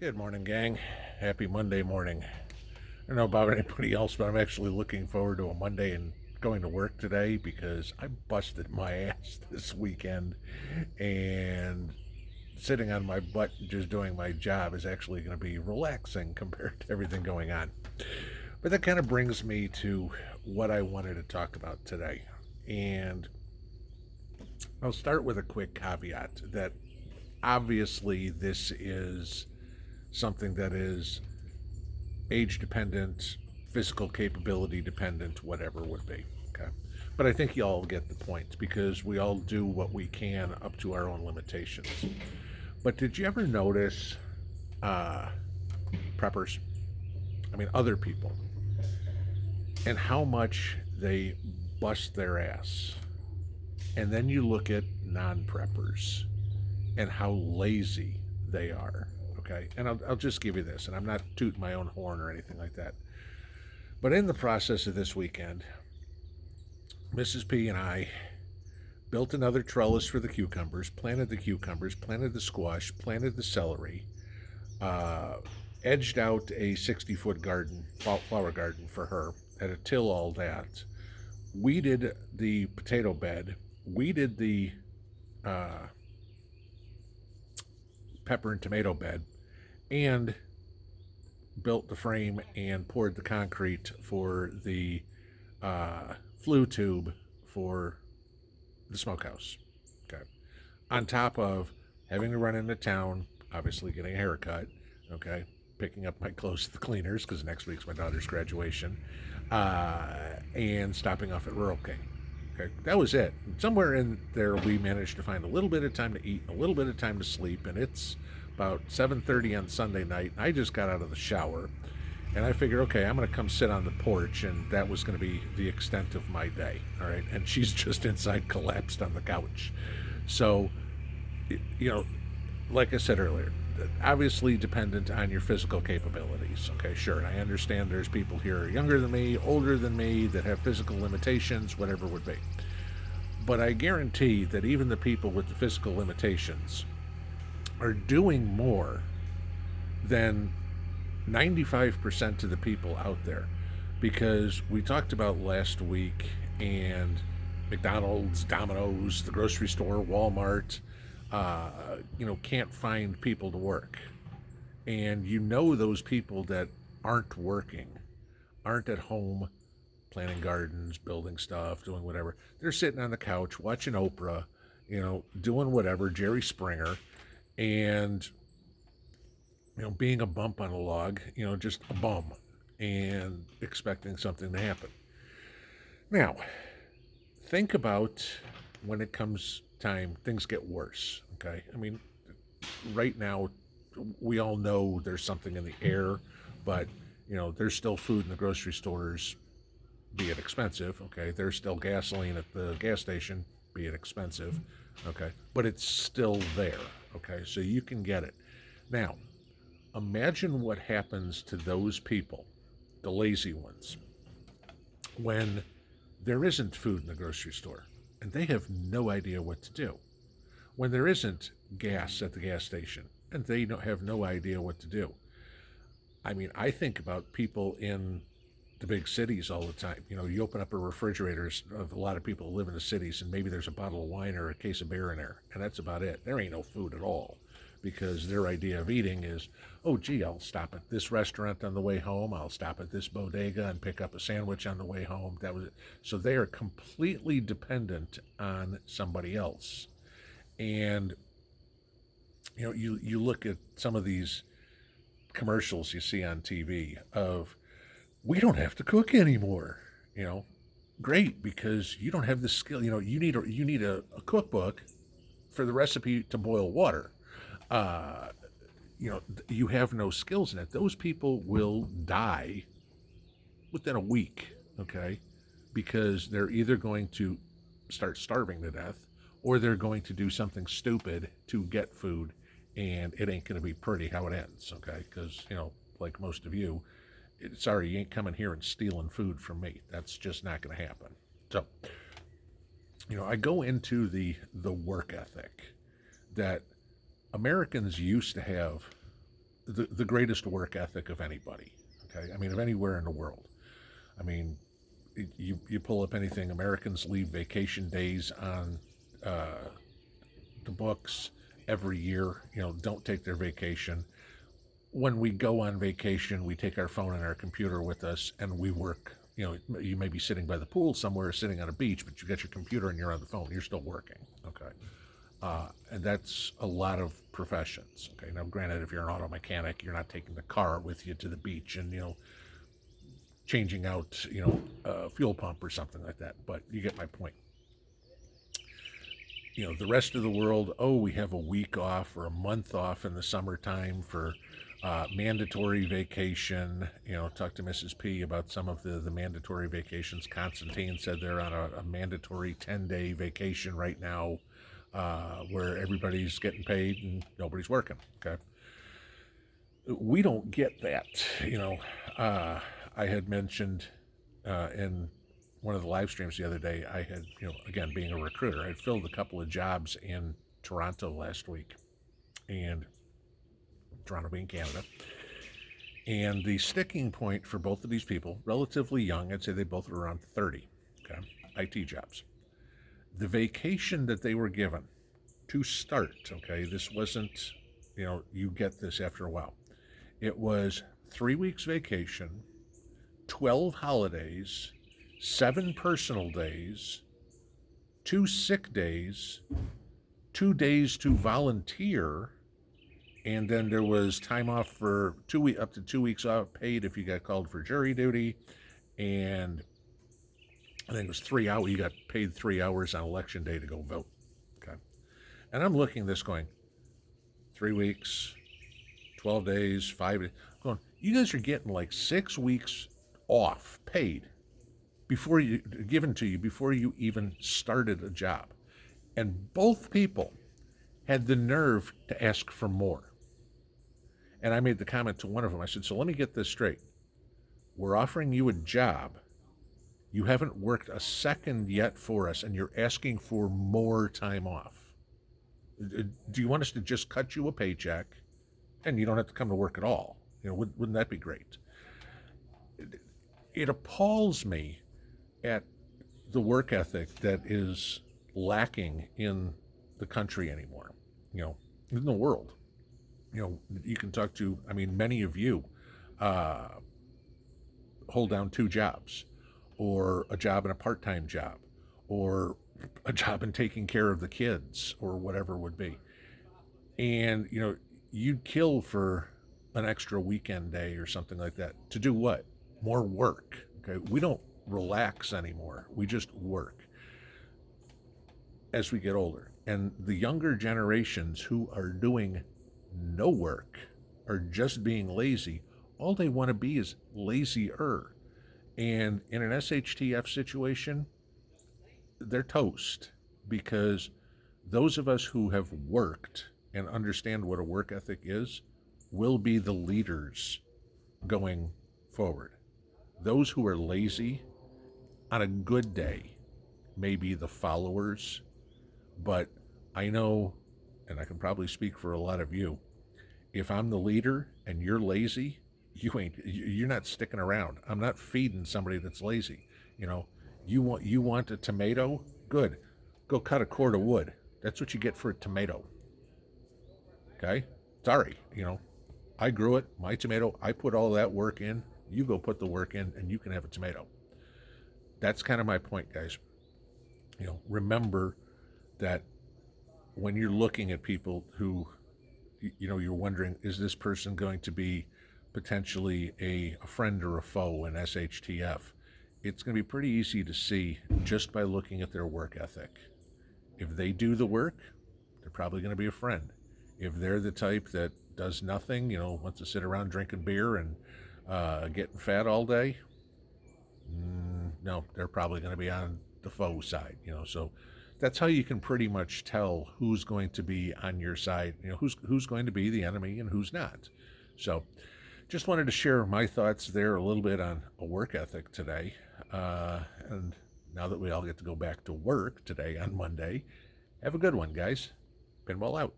Good morning, gang. Happy Monday morning. I don't know about anybody else, but I'm actually looking forward to a Monday and going to work today because I busted my ass this weekend, and sitting on my butt just doing my job is actually going to be relaxing compared to everything going on. But that kind of brings me to what I wanted to talk about today. And I'll start with a quick caveat that obviously this is something that is age dependent, physical capability dependent, whatever would be. Okay. But I think you all get the point because we all do what we can up to our own limitations. But did you ever notice uh, preppers? I mean, other people, and how much they bust their ass. And then you look at non preppers and how lazy they are. Okay. And I'll just give you this, and I'm not tooting my own horn or anything like that. But in the process of this weekend, Mrs. P and I built another trellis for the cucumbers, planted the squash, planted the celery, uh, edged out a 60-foot garden, flower garden for her, had to till all that, weeded the potato bed, weeded the uh, pepper and tomato bed, and built the frame and poured the concrete for the flue tube for the smokehouse. Okay. On top of having to run into town, obviously getting a haircut, okay, picking up my clothes at the cleaners because next week's my daughter's graduation, and stopping off at Rural King. Okay, that was it. Somewhere in there, we managed to find a little bit of time to eat, a little bit of time to sleep, and it's about 7:30 on Sunday night. I just got out of the shower, and I figured, okay, I'm going to come sit on the porch, and that was going to be the extent of my day. All right, and she's just inside, collapsed on the couch. So, you know, like I said earlier, obviously dependent on your physical capabilities. Okay, sure. And I understand there's people here younger than me, older than me, that have physical limitations, whatever it would be. But I guarantee that even the people with the physical limitations are doing more than 95% of the people out there. Because we talked about last week, and McDonald's, Domino's, the grocery store, Walmart, can't find people to work. And those people that aren't working, aren't at home planting gardens, building stuff, doing whatever. They're sitting on the couch watching Oprah, doing whatever, Jerry Springer, and being a bump on a log, just a bum, and expecting something to happen. Now, think about when it comes time, things get worse. Okay. I mean, right now, we all know there's something in the air, but, there's still food in the grocery stores, be it expensive. Okay. There's still gasoline at the gas station, be it expensive. Okay. But it's still there. Okay. So you can get it. Now, imagine what happens to those people, the lazy ones, when there isn't food in the grocery store and they have no idea what to do. When there isn't gas at the gas station and they have no idea what to do. I mean, I think about people in the big cities all the time. You open up a refrigerator of a lot of people who live in the cities, and maybe there's a bottle of wine or a case of beer in there, and that's about it. There ain't no food at all because their idea of eating is, oh, gee, I'll stop at this restaurant on the way home. I'll stop at this bodega and pick up a sandwich on the way home. That was it. So they are completely dependent on somebody else. And you look at some of these commercials you see on TV of, we don't have to cook anymore. You know, great, because you don't have the skill. You need a cookbook for the recipe to boil water. Uh, you have no skills in it. Those people will die within a week. Okay, because they're either going to start starving to death, or they're going to do something stupid to get food, and it ain't going to be pretty how it ends. Okay, because like most of you, sorry, you ain't coming here and stealing food from me. That's just not going to happen. So, I go into the work ethic that Americans used to have the greatest work ethic of anybody. Okay, I mean, of anywhere in the world. I mean, you pull up anything. Americans leave vacation days on the books every year. Don't take their vacation. When we go on vacation, we take our phone and our computer with us, and we work. You may be sitting by the pool somewhere, sitting on a beach, but you got your computer and you're on the phone. You're still working. Okay. And that's a lot of professions. Okay. Now, granted, if you're an auto mechanic, you're not taking the car with you to the beach and, changing out, a fuel pump or something like that. But you get my point. The rest of the world, we have a week off or a month off in the summertime for mandatory vacation. Talk to Mrs. P about some of the mandatory vacations. Constantine said they're on a mandatory 10-day vacation right now, where everybody's getting paid and nobody's working. Okay. We don't get that. I had mentioned in one of the live streams the other day, I had, again, being a recruiter, I had filled a couple of jobs in Toronto last week, and Toronto being Canada. And the sticking point for both of these people, relatively young, I'd say they both were around 30, okay, IT jobs. The vacation that they were given to start, okay, this wasn't, you get this after a while. It was 3 weeks vacation, 12 holidays, 7 personal days, 2 sick days, 2 days to volunteer, and then there was time off for up to 2 weeks off paid if you got called for jury duty, and I think it was 3 hours. You got paid 3 hours on election day to go vote. Okay, and I'm looking at this going, 3 weeks, 12 days, 5 days. Going, you guys are getting like 6 weeks off paid given to you before you even started a job. And both people had the nerve to ask for more. And I made the comment to one of them. I said, so let me get this straight. We're offering you a job. You haven't worked a second yet for us, and you're asking for more time off. Do you want us to just cut you a paycheck and you don't have to come to work at all? Wouldn't that be great? It appalls me at the work ethic that is lacking in the country anymore, in the world. You can talk to, many of you hold down 2 jobs, or a job and a part-time job, or a job in taking care of the kids, or whatever it would be. And, you'd kill for an extra weekend day or something like that. To do what? More work. Okay. We don't relax anymore. We just work as we get older. And the younger generations who are doing no work are just being lazy. All they want to be is lazier. And in an SHTF situation, they're toast, because those of us who have worked and understand what a work ethic is will be the leaders going forward. Those who are lazy on a good day may be the followers, but I know, and I can probably speak for a lot of you, if I'm the leader and you're lazy, you're not sticking around. I'm not feeding somebody that's lazy. You want a tomato? Good. Go cut a cord of wood. That's what you get for a tomato. Okay? Sorry, I grew it, my tomato, I put all that work in, you go put the work in, and you can have a tomato. That's kind of my point, guys. Remember that when you're looking at people who, you're wondering, is this person going to be potentially a friend or a foe in SHTF? It's going to be pretty easy to see just by looking at their work ethic. If they do the work, they're probably going to be a friend. If they're the type that does nothing, wants to sit around drinking beer and getting fat all day, no, they're probably going to be on the foe side. So that's how you can pretty much tell who's going to be on your side, who's going to be the enemy and who's not. So just wanted to share my thoughts there a little bit on a work ethic today. And now that we all get to go back to work today on Monday, have a good one, guys. Pinball out.